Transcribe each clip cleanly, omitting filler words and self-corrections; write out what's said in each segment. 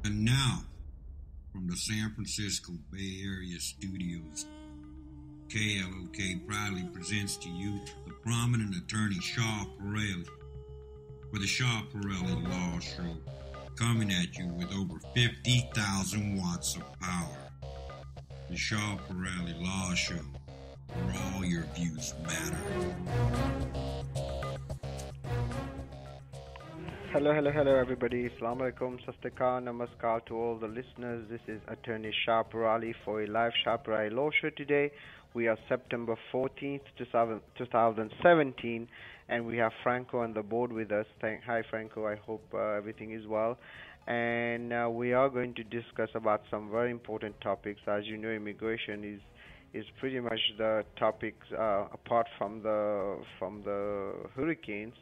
And now, from the San Francisco Bay Area studios, KLOK proudly presents to you the prominent attorney Shaw Pirelli for the Shaw Pirelli Law Show, coming at you with over 50,000 watts of power. The Shaw Pirelli Law Show, where all your views matter. Hello everybody. Assalamu alaikum, Sastakar, Namaskar to all the listeners. This is Attorney Shah Pirelli for a live Shah Pirelli Law Show today. We are September 14th, 2017, and we have Franco on the board with us. Hi Franco, I hope everything is well. And we are going to discuss about some very important topics. As you know, immigration is pretty much the topics apart from the hurricanes,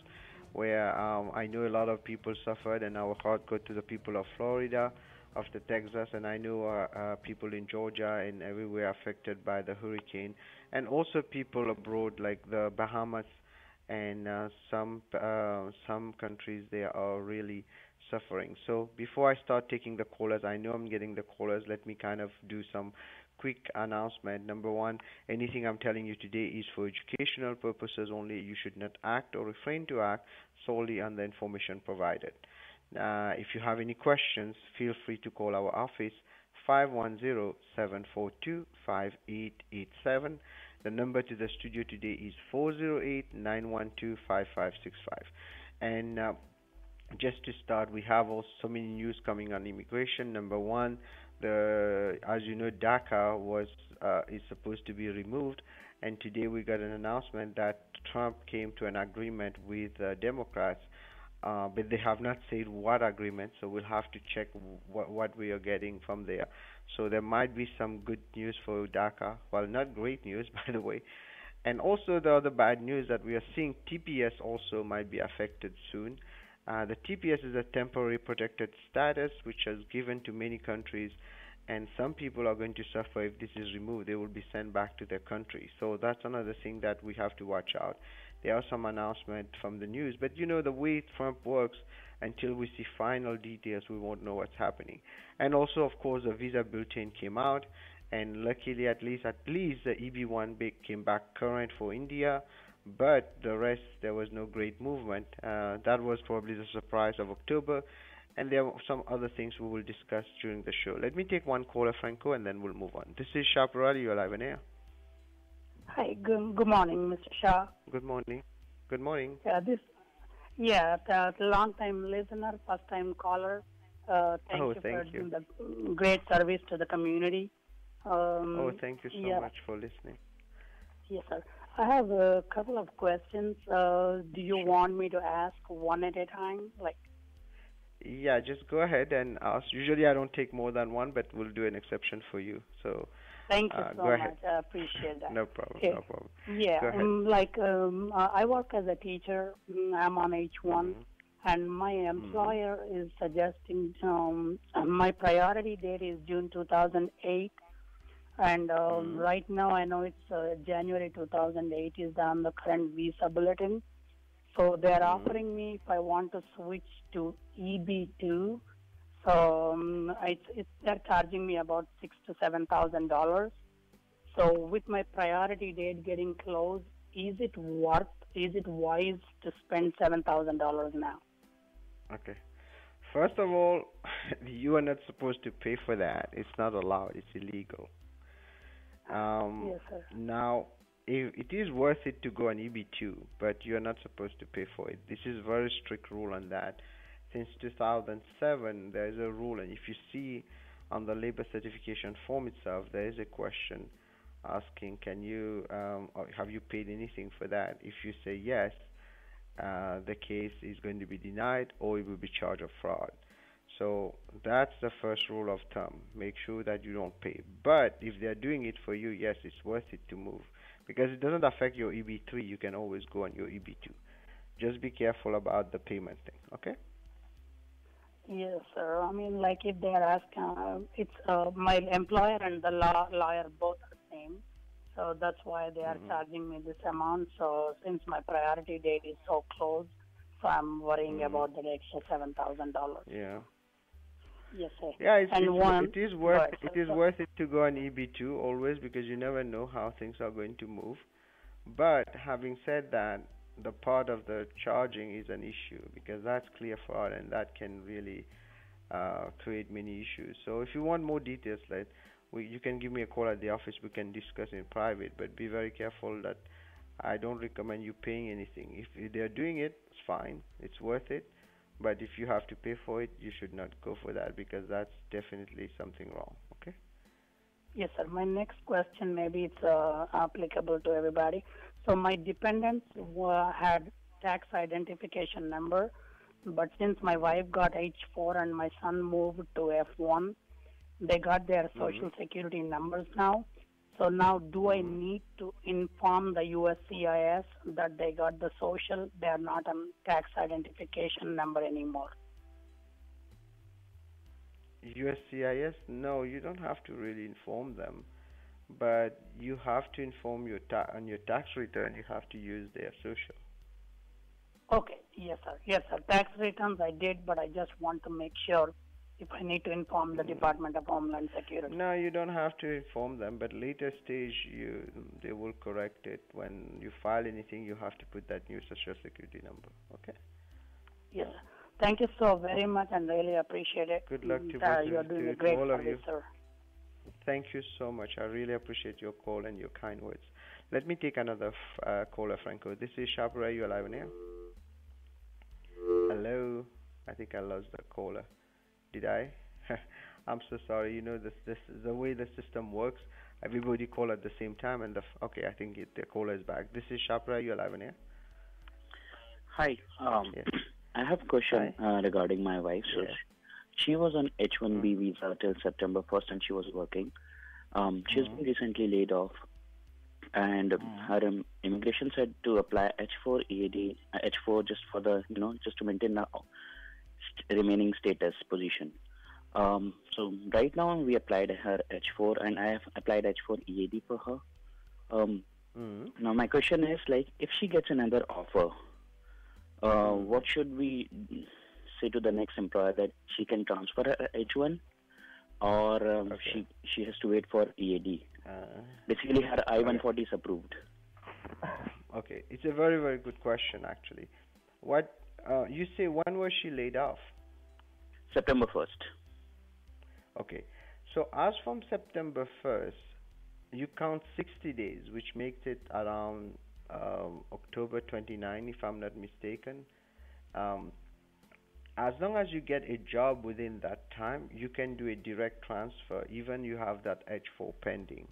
where I know a lot of people suffered, and our heart goes to the people of Florida, of the Texas, and I know people in Georgia and everywhere affected by the hurricane, and also people abroad like the Bahamas and some countries, they are really suffering. So before I start taking the callers, I know I'm getting the callers. Let me kind of do some quick announcement. Number one, anything I'm telling you today is for educational purposes only. You should not act or refrain to act solely on the information provided. If you have any questions, feel free to call our office 510-742-5887. The number to the studio today is 408-912-5565. And just to start, we have also so many news coming on immigration. Number one, as you know, DACA is supposed to be removed, and today we got an announcement that Trump came to an agreement with Democrats, but they have not said what agreement, so we'll have to check what we are getting from there. So there might be some good news for DACA. Well, not great news, by the way. And also the other bad news that we are seeing, TPS also might be affected soon. The TPS is a temporary protected status which is given to many countries, and some people are going to suffer if this is removed. They will be sent back to their country. So that's another thing that we have to watch out. There are some announcements from the news, but you know the way Trump works, until we see final details, we won't know what's happening. And also, of course, the visa bulletin came out, and luckily at least the EB1 came back current for India. But the rest, there was no great movement. That was probably the surprise of October, and there are some other things we will discuss during the show. Let me take one caller, Franco, and then we'll move on. This is Shah Pirelli. You're live on air. Hi, good morning, Mr. Shah. Good morning. Good morning. The long-time listener, first-time caller. Thank you for doing the great service to the community. Thank you so much for listening. Yes, sir. I have a couple of questions. Do you want me to ask one at a time? Yeah, just go ahead and ask. Usually I don't take more than one, but we'll do an exception for you. So thank you so much. I appreciate that. No problem. Okay. No problem. Yeah, I work as a teacher. I'm on H1, and my employer is suggesting my priority date is June 2008. And right now, I know it's January 2008 is on the current visa bulletin. So they're offering me if I want to switch to EB2. So they're charging me about $6,000 to $7,000. So with my priority date getting close, is it wise to spend $7,000 now? Okay. First of all, you are not supposed to pay for that. It's not allowed. It's illegal. Yes, sir. Now, it is worth it to go on EB2, but you're not supposed to pay for it. This is a very strict rule on that. Since 2007, there is a rule, and if you see on the labor certification form itself, there is a question asking, have you paid anything for that? If you say yes, the case is going to be denied, or it will be charged of fraud. So that's the first rule of thumb. Make sure that you don't pay. But if they're doing it for you, yes, it's worth it to move, because it doesn't affect your EB3. You can always go on your EB2. Just be careful about the payment thing, okay? Yes, sir. I mean, if they're asking, it's my employer and the lawyer both are same. So that's why they are charging me this amount. So since my priority date is so close, so I'm worrying about the extra $7,000. Yeah. Yes, sir. Yeah, And one. it is worth it to go on EB2 always, because you never know how things are going to move. But having said that, the part of the charging is an issue, because that's clear fraud and that can really create many issues. So if you want more details, you can give me a call at the office. We can discuss in private, but be very careful that I don't recommend you paying anything. If they're doing it, it's fine. It's worth it. But if you have to pay for it, you should not go for that, because that's definitely something wrong. Okay? Yes, sir. My next question, maybe it's applicable to everybody. So my dependents had tax identification number, but since my wife got H4 and my son moved to F1, they got their social security numbers now. So now, do I need to inform the USCIS that they got the social? They are not a tax identification number anymore. USCIS? No, you don't have to really inform them, but you have to inform on your tax return. You have to use their social. Okay. Yes, sir. Yes, sir. Tax returns I did, but I just want to make sure if I need to inform the Department of Homeland Security. No, you don't have to inform them, but later stage they will correct it. When you file anything, you have to put that new social security number. Okay? Yes. Thank you so very much, and really appreciate it. Good luck to you are doing a great all of service, you. sir. Thank you so much. I really appreciate your call and your kind words. Let me take another caller, Franco. This is Shabra. You alive in here? Hello. I think I lost the caller. Did I? I'm so sorry. You know, this is the way the system works. Everybody call at the same time, and okay, I think the caller is back. This is Shapra. You alive in here? Hi. Yes. I have a question regarding my wife. So Yeah. she was on H1B visa till September 1st, and she was working. She's been recently laid off, and her immigration said to apply H4 EAD, H4 just for the just to maintain the remaining status position. So right now we applied her H4, and I have applied H4 EAD for her. Now my question is, like, if she gets another offer, what should we say to the next employer, that she can transfer her H1, or she has to wait for EAD? Basically, her I-140 is approved. Okay, it's a very, very good question, actually. What you say? When was she laid off? September 1st. Okay, so as from September 1st, you count 60 days, which makes it around October 29, if I'm not mistaken. As long as you get a job within that time, you can do a direct transfer, even you have that H4 pending.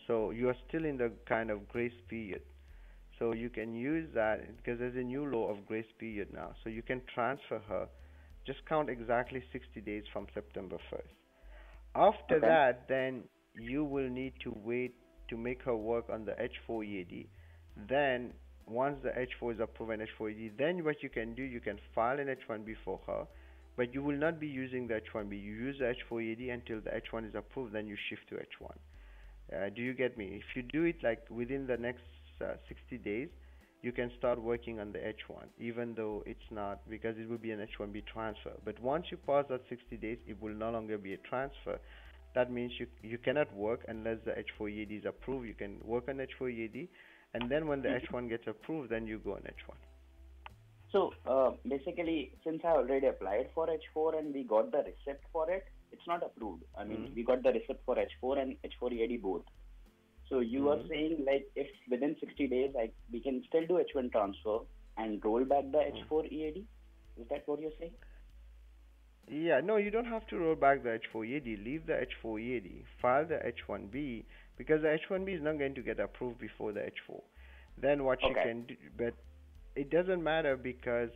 So you are still in the kind of grace period. So you can use that, because there's a new law of grace period now. So you can transfer her. Just count exactly 60 days from September 1st. After that, then you will need to wait to make her work on the H4 EAD. Then, once the H4 is approved and H4 EAD, then what you can do, you can file an H1B for her, but you will not be using the H1B. You use the H4 EAD until the H1 is approved, then you shift to H1. Do you get me? If you do it like within the next 60 days, you can start working on the H1, even though it's not, because it will be an H1B transfer. But once you pass that 60 days, it will no longer be a transfer. That means you cannot work unless the H4 EAD is approved. You can work on H4 EAD, and then when the H1 gets approved, then you go on H1. So basically, since I already applied for H4 and we got the receipt for it, it's not approved. I mean, we got the receipt for H4 and H4 EAD both. So you are saying, like, if within 60 days, we can still do H1 transfer and roll back the H4 EAD? Is that what you're saying? Yeah, no, you don't have to roll back the H4 EAD. Leave the H4 EAD. File the H1B, because the H1B is not going to get approved before the H4. Then what you can do, but it doesn't matter, because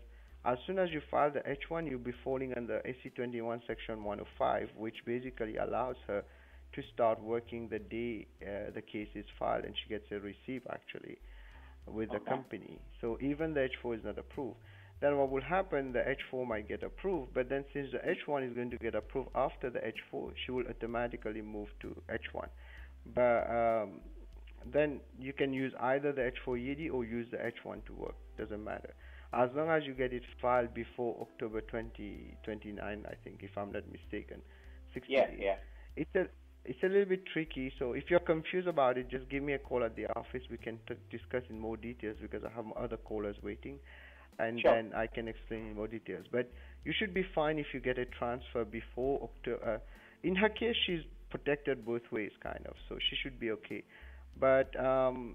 as soon as you file the H1, you'll be falling under AC-21 Section 105, which basically allows her to start working the day the case is filed, and she gets a receipt actually with the company. So even the H4 is not approved. Then what will happen, the H4 might get approved, but then since the H1 is going to get approved after the H4, she will automatically move to H1. But then you can use either the H4 EAD or use the H1 to work. Doesn't matter. as long as you get it filed before October 2029, I think, if I'm not mistaken. 60 Yeah, days. yeah. It's a it's a little bit tricky, so if you're confused about it, just give me a call at the office. We can discuss in more details because I have other callers waiting, and Sure. then I can explain in more details. But you should be fine if you get a transfer before October. In her case, she's protected both ways, kind of, so she should be okay. But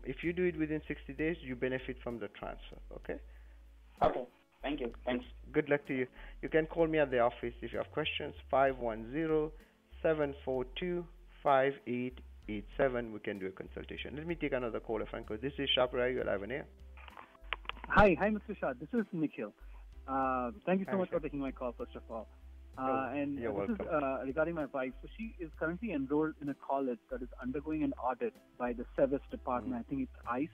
if you do it within 60 days, you benefit from the transfer. Okay? Okay. Thank you. Thanks. Good luck to you. You can call me at the office if you have questions. 510-742-5887. We can do a consultation. Let me take another caller, Franco. This is Shapra. You're live on air. Hi, Mr. Shah. This is Nikhil. Thank you so Hi, much sir. for taking my call, first of all. And you're this welcome. is regarding my wife. So she is currently enrolled in a college that is undergoing an audit by the Sept department. I think it's ICE.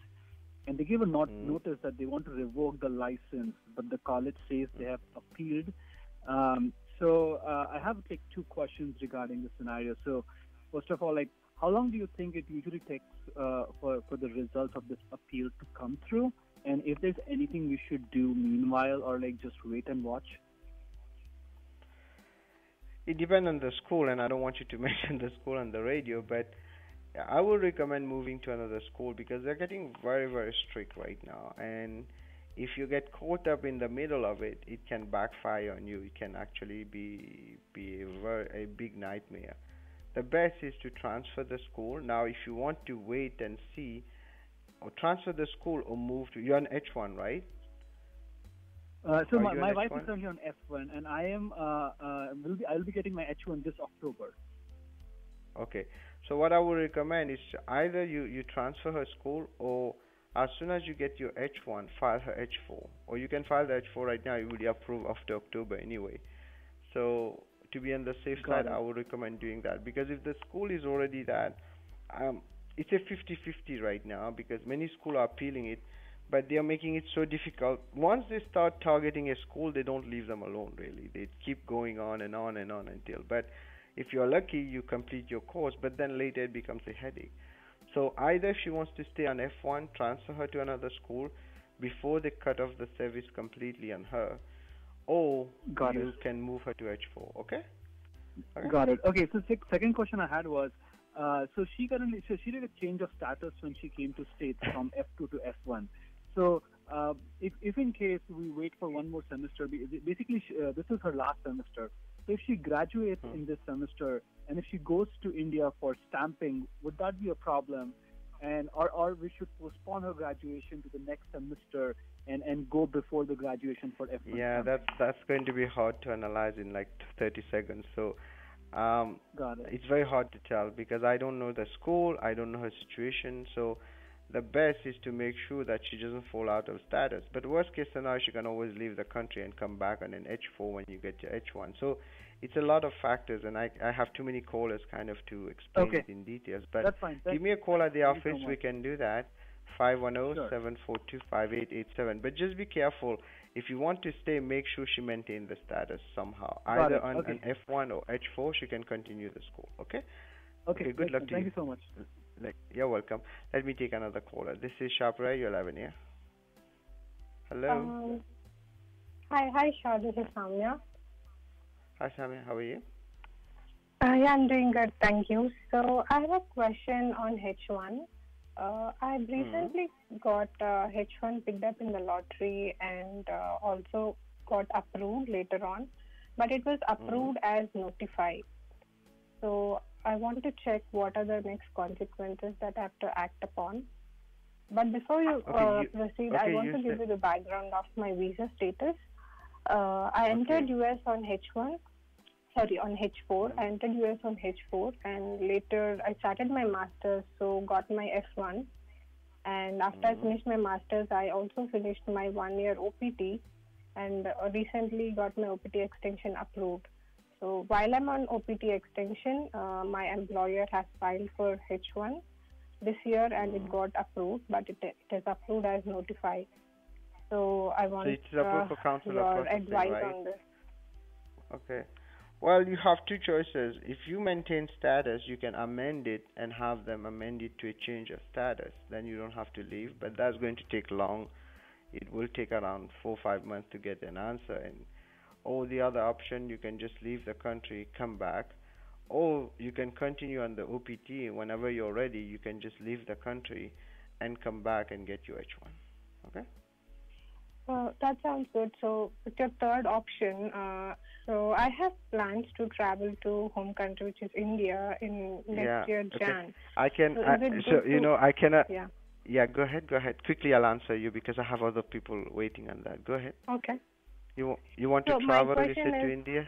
And they gave a notice that they want to revoke the license, but the college says they have appealed. So I have like two questions regarding the scenario. So first of all, like, how long do you think it usually takes for the results of this appeal to come through? And if there's anything we should do meanwhile, or like just wait and watch? It depends on the school, and I don't want you to mention the school on the radio, but I would recommend moving to another school because they're getting very, very strict right now. And if you get caught up in the middle of it, it can backfire on you. It can actually be a big nightmare. The best is to transfer the school. Now, if you want to wait and see, or transfer the school or move to, you're on H1, right? So Are my, you my on wife H1? is currently on F1, and I am I'll be getting my H1 this October. Okay. So what I would recommend is either you transfer her school, or as soon as you get your H1, file her H4. Or you can file the H4 right now. It will be approved after October anyway. So to be on the safe Got side, it. I would recommend doing that. Because if the school is already that, it's a 50-50 right now because many schools are appealing it, but they are making it so difficult. Once they start targeting a school, they don't leave them alone really. They keep going on and on and on until. But if you're lucky, you complete your course, but then later it becomes a headache. So either if she wants to stay on F1, transfer her to another school before they cut off the service completely on her, or Got you it. can move her to H4. Okay? Okay. Got it. Okay. So second question I had was, so she did a change of status when she came to States from F2 to F1. So if in case we wait for one more semester, basically this is her last semester. So if she graduates in this semester, and if she goes to India for stamping, would that be a problem? And or we should postpone her graduation to the next semester and go before the graduation for F1? Yeah, that's going to be hard to analyze in like 30 seconds. So Got it. it's very hard to tell because I don't know the school, I don't know her situation. So the best is to make sure that she doesn't fall out of status. But worst case scenario, she can always leave the country and come back on an H4 when you get your H1. So it's a lot of factors, and I have too many callers kind of to explain Okay. it in details. But That's fine. give me a call at the Thank you so office. We much. can do that. 510-742-5887. But just be careful. If you want to stay, make sure she maintains the status somehow. Got Either it. on Okay. an F1 or H4, she can continue the school. Okay? Okay. Good luck to Thank you. you so much. You're welcome. Let me take another caller. This is Shapra. You're live in here. Hello. Hi, Shah. This is Samya. Hi, Samia. How are you? Yeah, I'm doing good, thank you. So I have a question on H1. I recently got H1 picked up in the lottery and also got approved later on, but it was approved as notified. So I want to check what are the next consequences that I have to act upon. But before you proceed, I want to give you the background of my visa status. I entered US on H1. Sorry, on H4. I entered US on H4, and later I started my master's, so got my F1. And after I finished my master's, I also finished my 1-year OPT, and recently got my OPT extension approved. So while I'm on OPT extension, my employer has filed for H1 this year, and it got approved, but it is approved as notified. So I want your advice right? on this. Okay. Well, you have two choices. If you maintain status, you can amend it and have them amend it to a change of status. Then you don't have to leave, but that's going to take long. it will take around 4 or 5 months to get an answer. And or the other option, you can just leave the country, come back, or you can continue on the OPT. Whenever you're ready, you can just leave the country and come back and get your H1. Okay? That sounds good. So, with your third option, so I have plans to travel to home country, which is India, in next year, Jan. I can. I cannot. Yeah. Yeah. Go ahead. Go ahead. Quickly, I'll answer you because I have other people waiting on that. Go ahead. Okay. You want to travel? You said to India?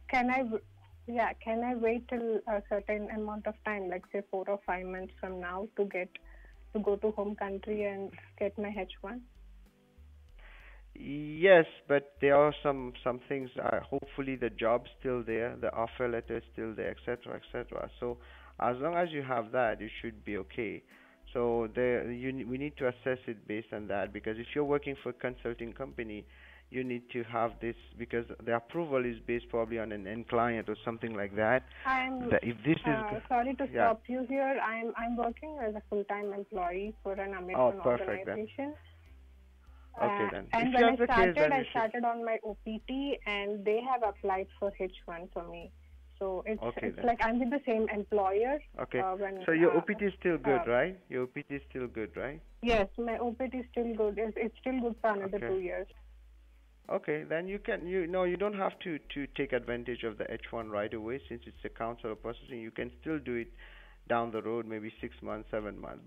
Can I wait till a certain amount of time, like say 4 or 5 months from now, to go to home country and get my H1? Yes, but there are some things. Hopefully, the job's still there, the offer letter is still there, etc., etc. So, as long as you have that, you should be okay. So, we need to assess it based on that, because if you're working for a consulting company, you need to have this, because the approval is based probably on an end client or something like that. Sorry to stop you here. I'm working as a full-time employee for an American organization. Then. Okay, then. And when I started on my OPT, and they have applied for H1 for me. So it's like I'm with the same employer. Okay. So your OPT is still good, right? Your OPT is still good, right? Yes, my OPT is still good. It's still good for another 2 years. Okay, then you don't have to take advantage of the H1 right away, since it's a council processing. You can still do it down the road, maybe 6 months, 7 months.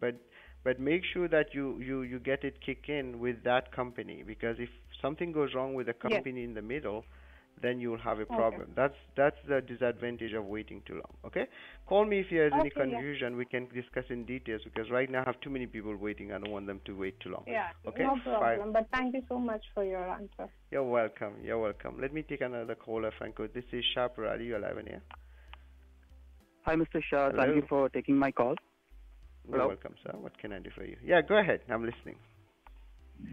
But make sure that you get it kick in with that company, because if something goes wrong with the company in the middle, then you will have a problem. That's the disadvantage of waiting too long. Okay? Call me if there's any confusion. We can discuss in details, because right now I have too many people waiting. I don't want them to wait too long. Yeah, okay? No problem. But thank you so much for your answer. You're welcome. You're welcome. Let me take another caller, Franco. This is Shah Paradi. You're live in here. Hi, Mr. Shah. Hello. Thank you for taking my call. You're welcome, sir. What can I do for you? Yeah, go ahead. I'm listening.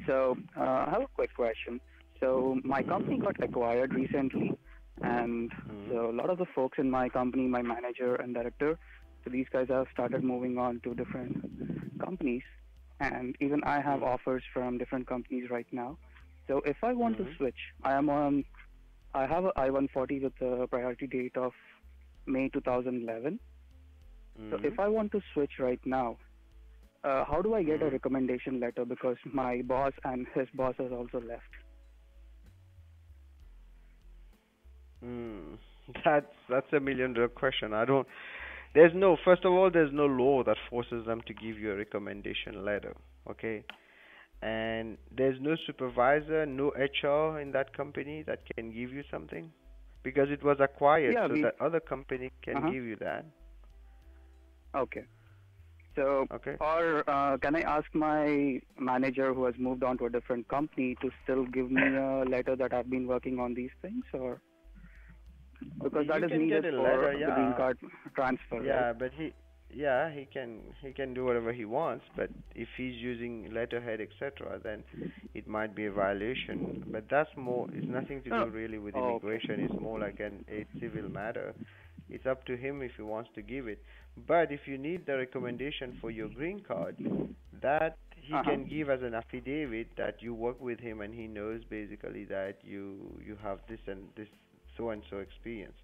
So, I have a quick question. So, my company got acquired recently, and so a lot of the folks in my company, my manager and director, so these guys have started moving on to different companies, and even I have offers from different companies right now. So, if I want to switch, I have a I-140 with a priority date of May 2011. So if I want to switch right now, how do I get a recommendation letter? Because my boss and his boss has also left. That's $1 million question. First of all, there's no law that forces them to give you a recommendation letter. Okay? And there's no supervisor, no HR in that company that can give you something, because it was acquired, that other company can give you that. Okay. So, or can I ask my manager who has moved on to a different company to still give me a letter that I've been working on these things, or because that is needed for the green card transfer? Yeah, right? but he can do whatever he wants. But if he's using letterhead, etc., then it might be a violation. But that's it's nothing to do really with immigration. It's more like a civil matter. It's up to him if he wants to give it. But if you need the recommendation for your green card, that he can give as an affidavit that you work with him and he knows basically that you have this and this so-and-so experience.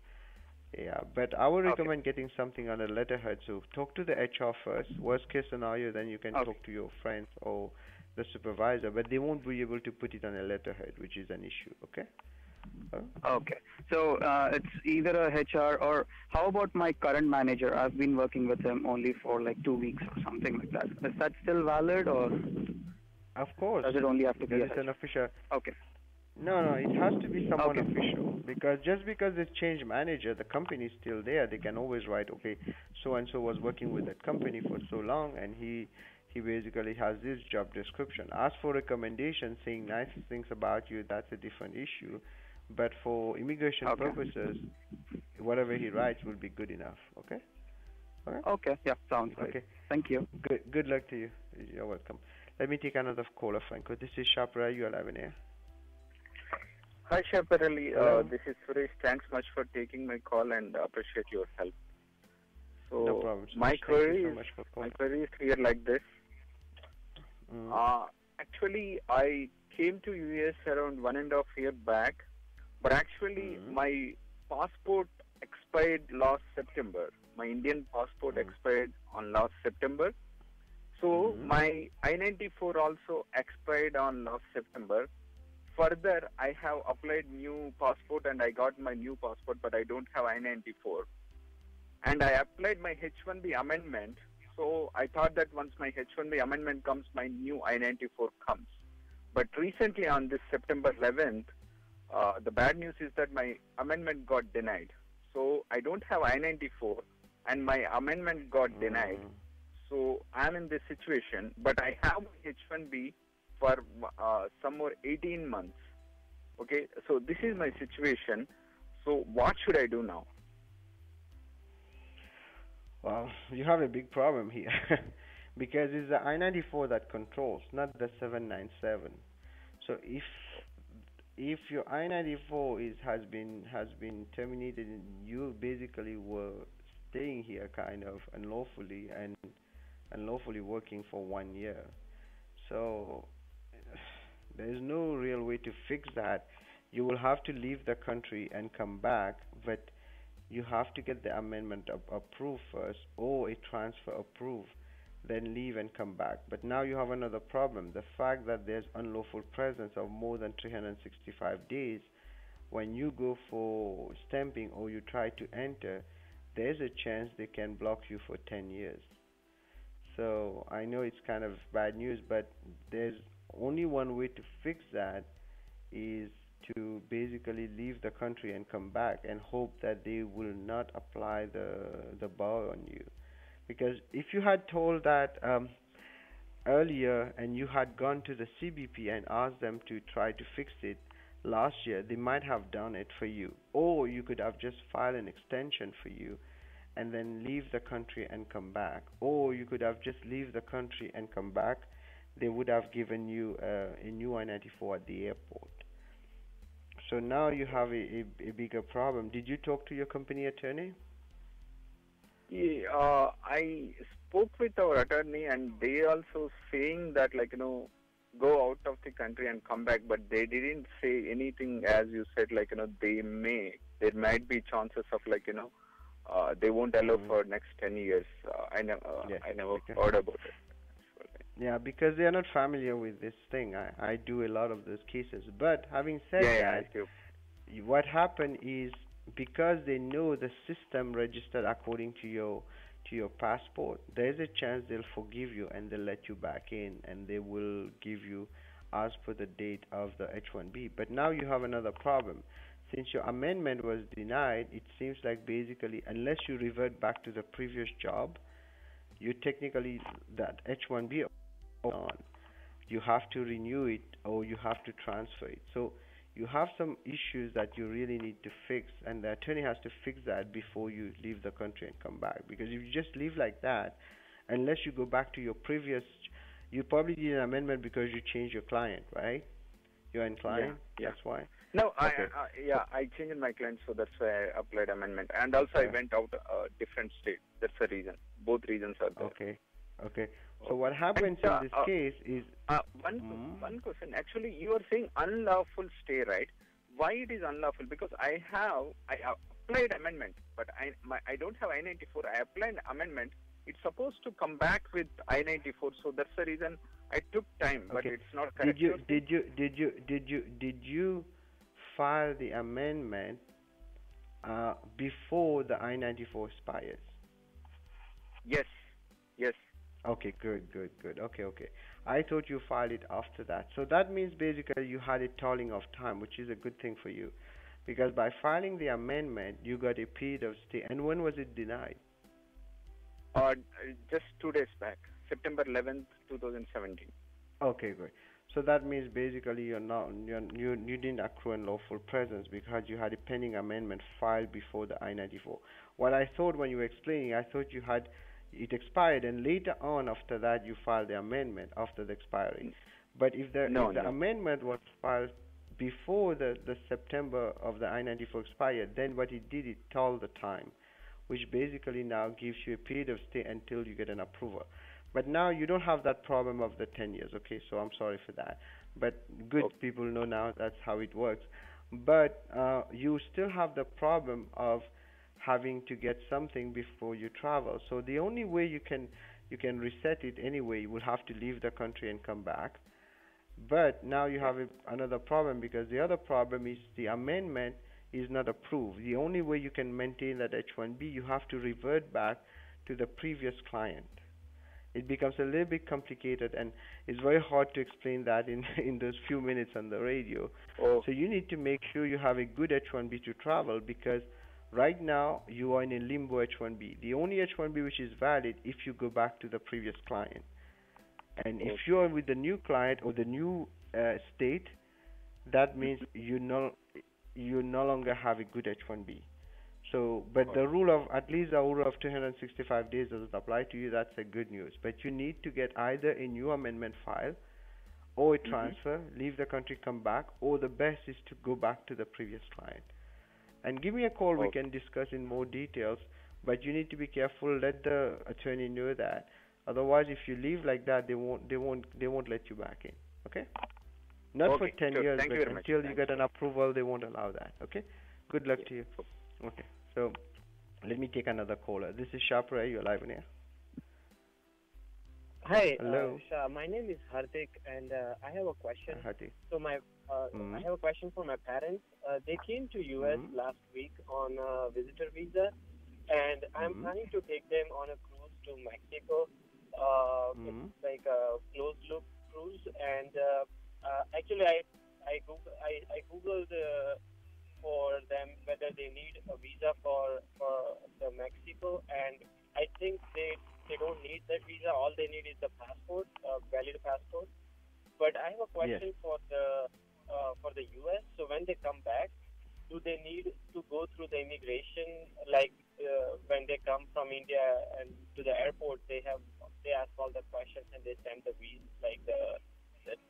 Yeah, but I would recommend getting something on a letterhead. So talk to the HR first. Worst case scenario, then you can talk to your friends or the supervisor, but they won't be able to put it on a letterhead, which is an issue. Okay? Okay. So it's either a HR or how about my current manager? I've been working with him only for like 2 weeks or something like that. Is that still valid, or? Of course. Does it only have to be an official? Okay. No, it has to be someone official, because just because they change manager, the company is still there. They can always write, okay, so-and-so was working with that company for so long, and he basically has this job description. Ask for recommendations saying nice things about you, that's a different issue. But for immigration purposes, whatever he writes will be good enough, okay? Okay, yeah, sounds good. Okay. Thank you. Good luck to you. You're welcome. Let me take another caller, Franco. This is Shapra. You are live in here. Hi, Shaparali. This is Suresh. Thanks much for taking my call and appreciate your help. So no problem. My query is here like this. actually, I came to US around 1.5 year back, but actually my passport expired last September. My Indian passport expired on last September. So my I-94 also expired on last September. Further, I have applied new passport and I got my new passport, but I don't have I-94. And I applied my H-1B amendment. So I thought that once my H-1B amendment comes, my new I-94 comes. But recently on this September 11th, the bad news is that my amendment got denied. So I don't have I-94 and my amendment got denied. So I'm in this situation, but I have H-1B for some more 18 months. Okay, so this is my situation. So what should I do now? Well, you have a big problem here because it's the I-94 that controls, not the 797. So if your I-94 has been terminated, and you basically were staying here kind of unlawfully and unlawfully working for 1 year. So there is no real way to fix that. You will have to leave the country and come back, but you have to get the amendment approved first, or a transfer approved, then leave and come back. But now you have another problem. The fact that there's unlawful presence of more than 365 days, when you go for stamping or you try to enter, there's a chance they can block you for 10 years. So I know it's kind of bad news, but there's only one way to fix that is to basically leave the country and come back and hope that they will not apply the bar on you. Because if you had told that earlier and you had gone to the CBP and asked them to try to fix it last year, they might have done it for you. Or you could have just filed an extension for you and then leave the country and come back. Or you could have just leave the country and come back. They would have given you a new I-94 at the airport. So now you have a bigger problem. Did you talk to your company attorney? Yeah, I spoke with our attorney and they also saying that go out of the country and come back, but they didn't say anything as you said, there might be chances of they won't allow for next 10 years. I never heard about it. Yeah, because they are not familiar with this thing. I do a lot of those cases. But having said that, what happened is because they know the system registered according to your passport, there is a chance they'll forgive you and they'll let you back in and they will give you as per the date of the H-1B. But now you have another problem. Since your amendment was denied, it seems like basically unless you revert back to the previous job, you technically that H-1B on. You have to renew it or you have to transfer it. So you have some issues that you really need to fix, and the attorney has to fix that before you leave the country and come back. Because if you just leave like that, unless you go back to your previous, you probably did an amendment because you changed your client, right? Your end client. Yeah. That's why. No, okay. I changed my client, so that's why I applied amendment, and also I went out a different state. That's the reason. Both reasons are there. Okay. So what happens in this case is one question. Actually, you are saying unlawful stay, right? Why it is unlawful? Because I applied amendment, but I don't have I-94. I applied amendment. It's supposed to come back with I-94, so that's the reason I took time. But it's not correct. Did you file the amendment before the I-94 expires? Yes. Okay, good. Okay. I thought you filed it after that. So that means basically you had a tolling of time, which is a good thing for you. Because by filing the amendment, you got a period of stay. And when was it denied? Just 2 days back, September 11th, 2017. Okay, good. So that means basically you didn't accrue unlawful presence because you had a pending amendment filed before the I-94. What I thought when you were explaining, I thought you had it expired, and later on after that you filed the amendment after the expiry. But if the amendment was filed before the September of the I-94 expired, then what it did, it told the time, which basically now gives you a period of stay until you get an approval. But now you don't have that problem of the 10 years, okay? So I'm sorry for that. But good people know now that's how it works. But you still have the problem of having to get something before you travel. So the only way you can reset it anyway, you will have to leave the country and come back. But now you have another problem, because the other problem is the amendment is not approved. The only way you can maintain that H-1B, you have to revert back to the previous client. It becomes a little bit complicated, and it's very hard to explain that in in those few minutes on the radio. So you need to make sure you have a good H-1B to travel, because right now you are in a limbo H-1B. The only H-1B which is valid if you go back to the previous client. And if you are with the new client or the new state, that means you no longer have a good H-1B. So, but the rule of at least the rule of 265 days doesn't apply to you. That's a good news. But you need to get either a new amendment file or a transfer, leave the country, come back, or the best is to go back to the previous client. And give me a call. We can discuss in more details. But you need to be careful. Let the attorney know that. Otherwise, if you leave like that, they won't let you back in. Okay? Not for 10 years, but until you get an approval, they won't allow that. Okay? Good luck to you. Okay. So let me take another caller. This is Shapra. You're live on air. Hi. Hello. My name is Hardik, and I have a question. Hardik. So I have a question for my parents. They came to US last week on a visitor visa, and I'm planning to take them on a cruise to Mexico. It's like a closed loop cruise, and actually I googled for them whether they need a visa for the Mexico, and I think they don't need that visa. All they need is the passport, valid passport. But I have a question for the US. So when they come back, do they need to go through the immigration, like when they come from India and to the airport, they ask all the questions and they stamp the visa, like the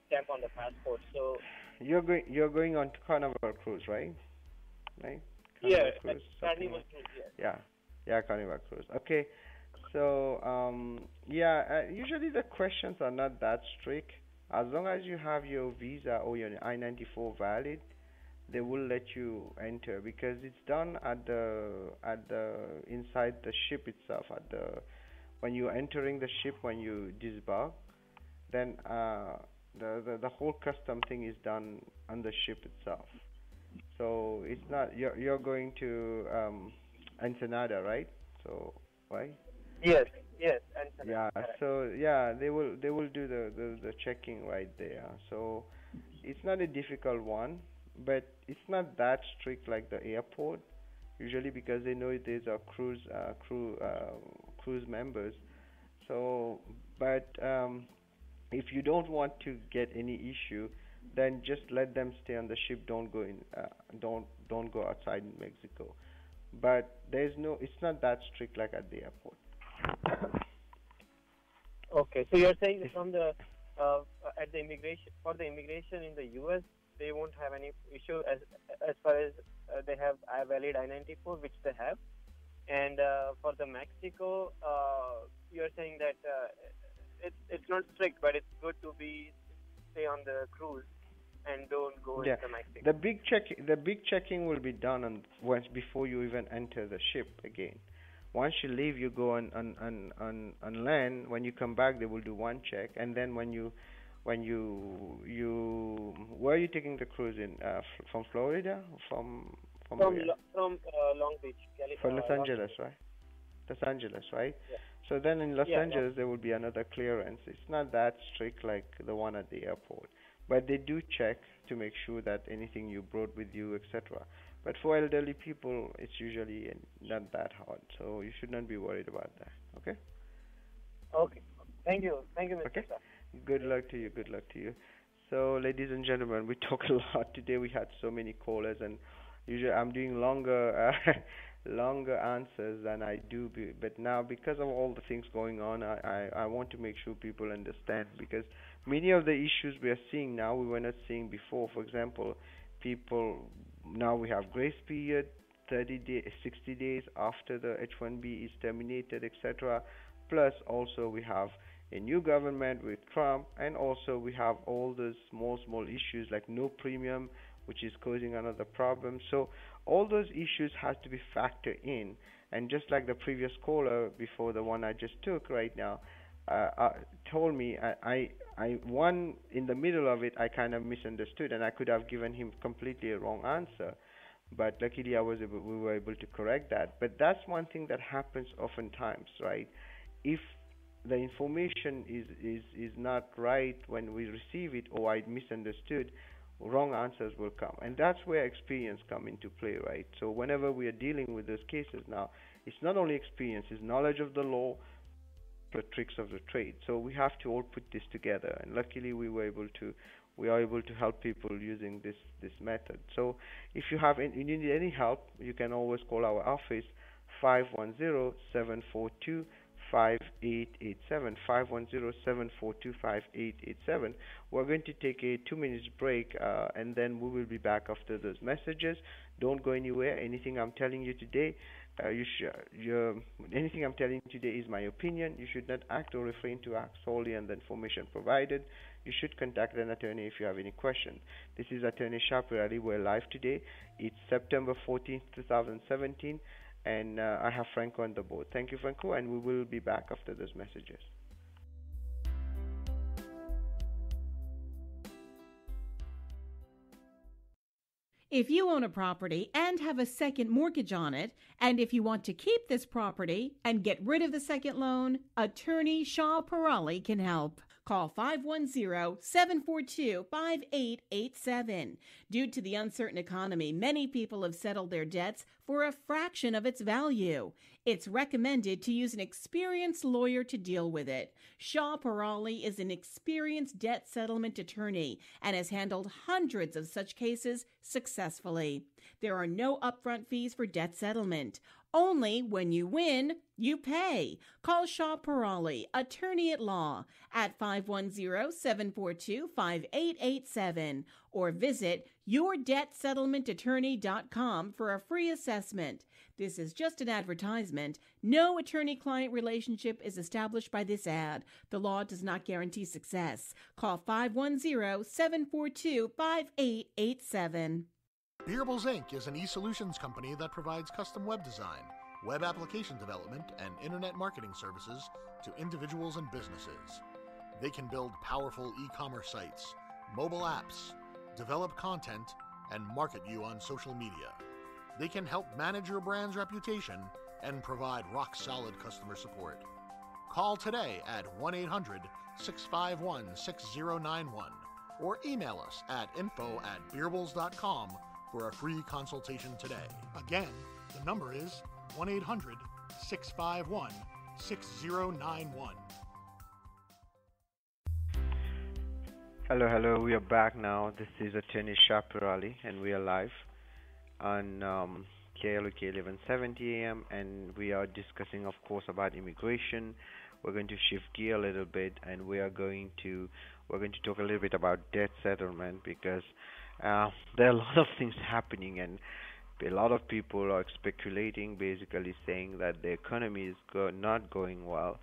stamp on the passport. So you're going on to Carnival cruise, right? Right? Carnival cruise. Carnival cruise. Yeah, Carnival cruise. Okay. So usually the questions are not that strict. As long as you have your visa or your I-94 valid, they will let you enter, because it's done at the inside the ship itself. When you're entering the ship, when you disembark, then the whole custom thing is done on the ship itself. So it's not you're going to Ensenada, right? So right? Yes. Yeah. So they will do the checking right there. So it's not a difficult one, but it's not that strict like the airport. Usually, because they know these are cruise members. So, but if you don't want to get any issue, then just let them stay on the ship. Don't go in. Don't go outside in Mexico. But it's not that strict like at the airport. Okay, so you're saying that from the at the immigration in the U.S. they won't have any issue as far as they have a valid I-94, which they have, and for the Mexico, you're saying that it's not strict, but it's good to stay on the cruise and don't go into Mexico. The big checking will be done once before you even enter the ship again. Once you leave, you go on land. When you come back, they will do one check, and then when you where are you taking the cruise in? From Florida? From Long Beach, California. From Los Angeles, right? Los Angeles, right? Yeah. So then in Los Angeles there will be another clearance. It's not that strict like the one at the airport, but they do check to make sure that anything you brought with you, etc. But for elderly people, it's usually not that hard, so you should not be worried about that. Okay? Okay. Thank you, Mr. Okay. Shah. Good luck to you. So, ladies and gentlemen, we talked a lot today. We had so many callers, and usually I'm doing longer answers than I do. But now, because of all the things going on, I want to make sure people understand, because many of the issues we are seeing now we were not seeing before. For example, now we have grace period, 30 days, 60 days after the H-1B is terminated, etc. Plus, also we have a new government with Trump, and also we have all those small issues like no premium, which is causing another problem. So all those issues has to be factored in. And just like the previous caller before the one I just took right now, told me, one in the middle of it I kind of misunderstood, and I could have given him completely a wrong answer. But luckily we were able to correct that. But that's one thing that happens oftentimes, right? If the information is not right when we receive it, or I misunderstood, wrong answers will come, and that's where experience come into play, right? So whenever we are dealing with those cases now, it's not only experience, it's knowledge of the law, the tricks of the trade. So we have to all put this together, and luckily we are able to help people using this method. So if you need any help, you can always call our office 510-742 5887, 510-742-5887. We're going to take a 2 minutes break, and then we will be back after those messages. Don't go anywhere. Anything I'm telling you today, anything I'm telling you today is my opinion. You should not act or refrain to act solely on the information provided. You should contact an attorney if you have any questions. This is Attorney Shapirali. We're live today. It's September 14th, 2017. And I have Franco on the board. Thank you, Franco, and we will be back after those messages. If you own a property and have a second mortgage on it, and if you want to keep this property and get rid of the second loan, Attorney Shaw Parali can help. Call 510-742-5887. Due to the uncertain economy, many people have settled their debts for a fraction of its value. It's recommended to use an experienced lawyer to deal with it. Shaw Parali is an experienced debt settlement attorney and has handled hundreds of such cases successfully. There are no upfront fees for debt settlement. Only when you win, you pay. Call Shaw Parali, attorney at law, at 510-742-5887 or visit yourdebtsettlementattorney.com for a free assessment. This is just an advertisement. No attorney-client relationship is established by this ad. The law does not guarantee success. Call 510-742-5887. Beerables Inc. is an e-solutions company that provides custom web design, web application development, and internet marketing services to individuals and businesses. They can build powerful e-commerce sites, mobile apps, develop content, and market you on social media. They can help manage your brand's reputation and provide rock-solid customer support. Call today at 1-800-651-6091 or email us at info@beerables.com for a free consultation today. Again, the number is 1-800-651-6091. Hello, we are back now. This is Attorney Shapirali, and we are live on KLOK 1170 AM, and we are discussing, of course, about immigration. We're going to shift gear a little bit, and we're going to talk a little bit about debt settlement, because there are a lot of things happening, and a lot of people are speculating, basically saying that the economy is not going well,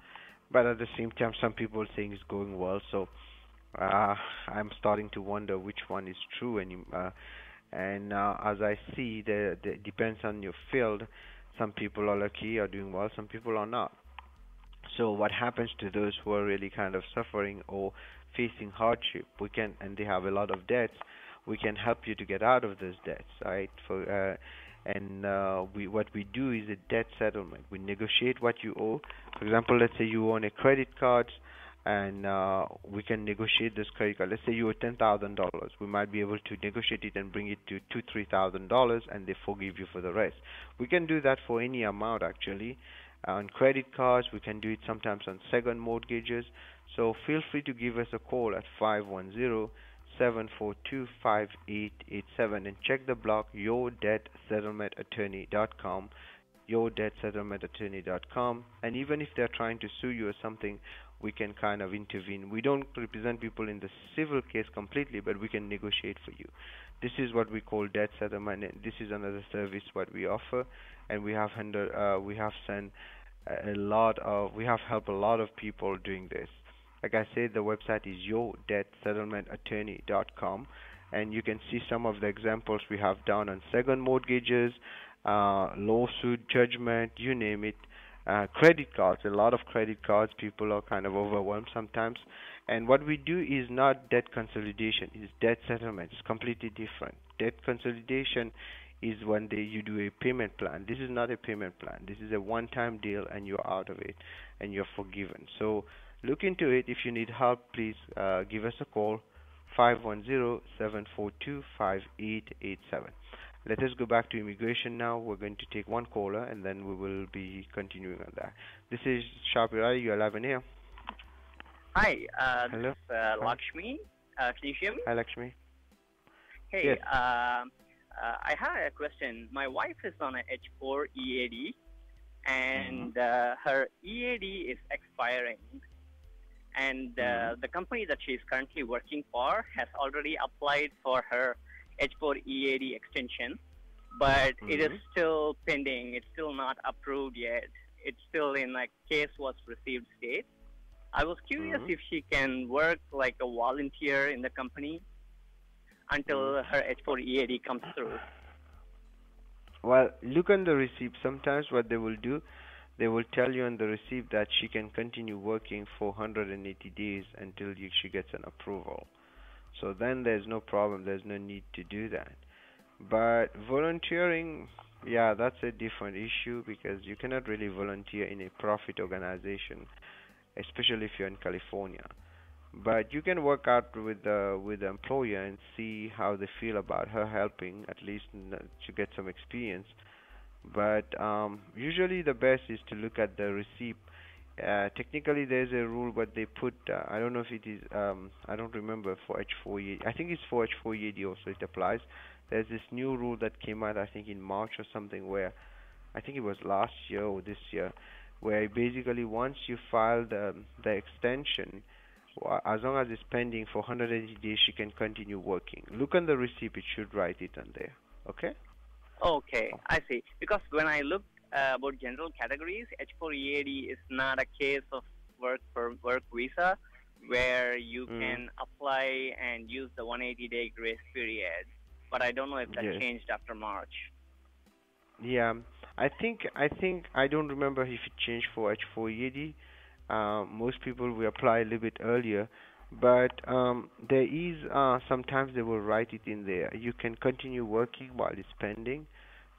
but at the same time some people are saying it's going well. So I'm starting to wonder which one is true, and as I see, the depends on your field. Some people are lucky, are doing well, some people are not. So what happens to those who are really kind of suffering or facing hardship? And they have a lot of debts. We can help you to get out of those debts, right? What we do is a debt settlement. We negotiate what you owe. For example, let's say you own a credit card, and we can negotiate this credit card. Let's say you owe $10,000. We might be able to negotiate it and bring it to $2,000-$3,000, and they forgive you for the rest. We can do that for any amount, actually. On credit cards, we can do it sometimes on second mortgages. So feel free to give us a call at 510-742-5887 and check the blog yourdebtsettlementattorney.com, yourdebtsettlementattorney.com. And even if they're trying to sue you or something, we can kind of intervene. We don't represent people in the civil case completely, but we can negotiate for you. This is what we call debt settlement, and this is another service what we offer, and we have helped a lot of people doing this. Like I said, the website is yourdebtsettlementattorney.com, and you can see some of the examples we have done on second mortgages, lawsuit, judgment, you name it. Credit cards, a lot of credit cards, people are kind of overwhelmed sometimes. And what we do is not debt consolidation, it's debt settlement. It's completely different. Debt consolidation is when you do a payment plan. This is not a payment plan. This is a one-time deal and you're out of it and you're forgiven. So look into it. If you need help, please give us a call, 510-742-5887. Let us go back to immigration now. We're going to take one caller and then we will be continuing on that. This is Shapirari. You're live in here. Hi, Hello. this is Lakshmi. Can you hear me? Hi, Lakshmi. Hey, Yes. I have a question. My wife is on a H4 EAD, and her EAD is expiring. And the company that she's currently working for has already applied for her H4 EAD extension, but it is still pending. It's still not approved yet. It's still in a case was received state. I was curious if she can work like a volunteer in the company until her H4 EAD comes through. Well, look on the receipt. Sometimes what they will do, they will tell you on the receipt that she can continue working for 180 days until she gets an approval. So then there's no problem. There's no need to do that. But volunteering, yeah, that's a different issue because you cannot really volunteer in a profit organization, especially if you're in California. But you can work out with the employer and see how they feel about her helping, at least to get some experience. But usually the best is to look at the receipt. Technically, there's a rule, but they put, I don't know if it is, I don't remember for H4EAD. I think it's for H4EAD also it applies. There's this new rule that came out, I think in March or something, where I think it was last year or this year, where basically once you file the extension, as long as it's pending for 180 days, she can continue working. Look on the receipt; it should write it on there. Okay? Okay, I see. Because when I looked about general categories, H4 EAD is not a case of work visa where you can apply and use the 180-day grace period. But I don't know if that changed after March. Yeah, I think I don't remember if it changed for H4 EAD. Most people will apply a little bit earlier, but there is sometimes they will write it in there. You can continue working while it's pending.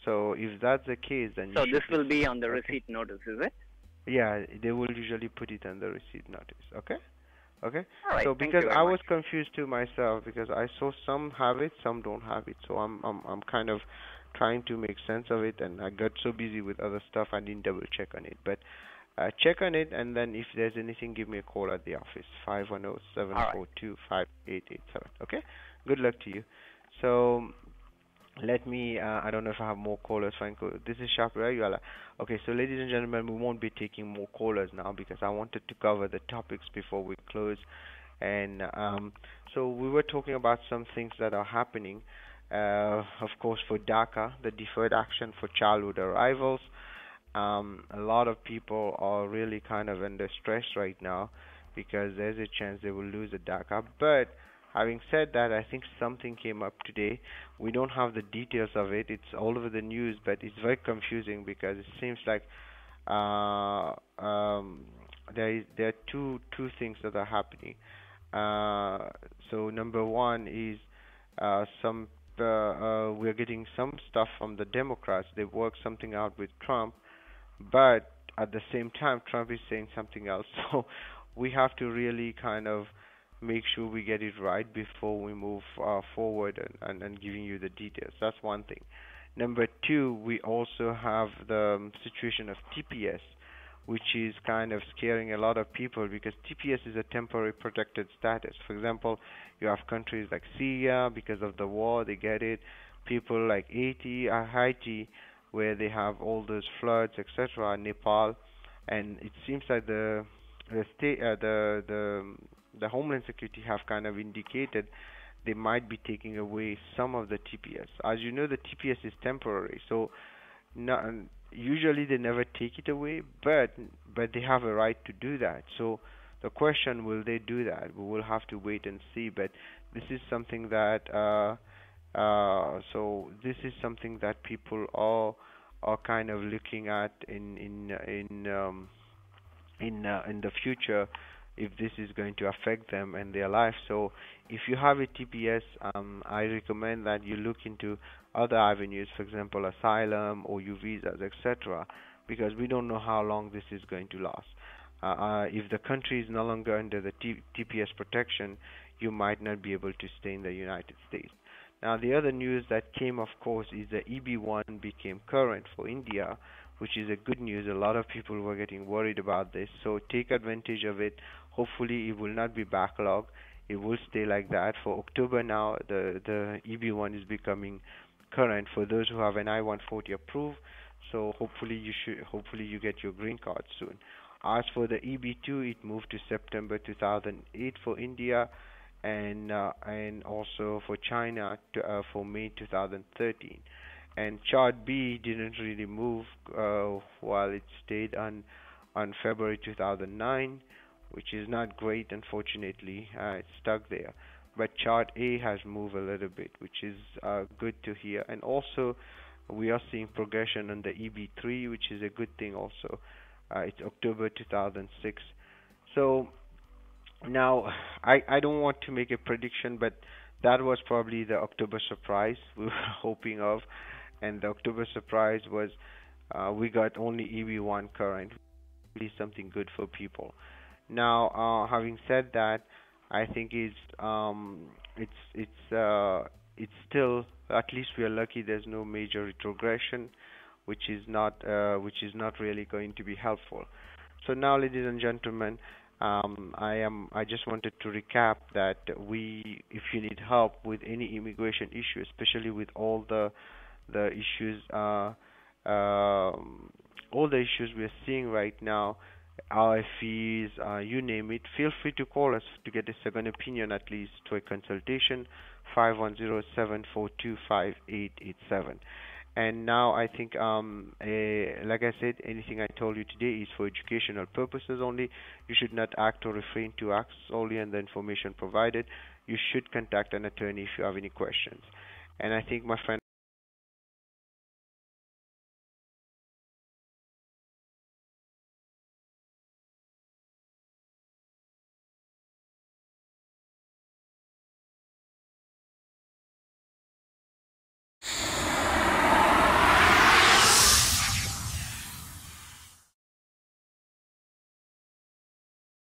So if that's the case, then so this will be on the receipt notice, is it? Yeah, they will usually put it on the receipt notice. Okay. Okay. All right, so thank because you very I much. was confused too myself because I saw some have it, some don't have it. So I'm kind of trying to make sense of it, and I got so busy with other stuff I didn't double check on it. But check on it, and then if there's anything, give me a call at the office, 510-742-5887. Okay? Good luck to you. So let me, I don't know if I have more callers. Fine. This is Shapira Yuala. Okay, so ladies and gentlemen, we won't be taking more callers now because I wanted to cover the topics before we close. And so we were talking about some things that are happening. Of course, for DACA, the Deferred Action for Childhood Arrivals. A lot of people are really kind of under stress right now because there's a chance they will lose a DACA. But having said that, I think something came up today. We don't have the details of it. It's all over the news, but it's very confusing because it seems like there are two things that are happening. So number one is we're getting some stuff from the Democrats. They worked something out with Trump, but at the same time, Trump is saying something else. So we have to really kind of make sure we get it right before we move forward and giving you the details. That's one thing. Number two, we also have the situation of TPS, which is kind of scaring a lot of people because TPS is a temporary protected status. For example, you have countries like Syria, because of the war, they get it. People like Haiti, where they have all those floods, etc., Nepal, and it seems like the Homeland Security have kind of indicated they might be taking away some of the TPS. As you know, the TPS is temporary, so usually they never take it away, but they have a right to do that. So The question, will they do that? We will have to wait and see. But this is something that this is something that people are kind of looking at in the future, if this is going to affect them and their life. So if you have a TPS, I recommend that you look into other avenues, for example, asylum or U visas, etc., because we don't know how long this is going to last. If the country is no longer under the TPS protection, you might not be able to stay in the United States. Now, the other news that came, of course, is the EB1 became current for India, which is a good news. A lot of people were getting worried about this, so take advantage of it. Hopefully, it will not be backlog. It will stay like that. For October now, the EB1 is becoming current for those who have an I-140 approved. So hopefully you get your green card soon. As for the EB2, it moved to September 2008 for India, and also for China for May 2013. And Chart B didn't really move while it stayed on February 2009, which is not great, unfortunately. It's stuck there. But Chart A has moved a little bit, which is good to hear. And also, we are seeing progression on the EB3, which is a good thing also. It's October 2006. So now, I don't want to make a prediction, but that was probably the October surprise we were hoping of. And the October surprise was we got only EB1 current, really something good for people. Now, having said that, I think it's still, at least we are lucky there's no major retrogression, which is not really going to be helpful. So now, ladies and gentlemen, I just wanted to recap that if you need help with any immigration issue, especially with all the issues we are seeing right now, RFEs, you name it, feel free to call us to get a second opinion, at least to a consultation, 510-742-5887. And now I think, like I said, anything I told you today is for educational purposes only. You should not act or refrain to act solely on the information provided. You should contact an attorney if you have any questions. And I think, my friend,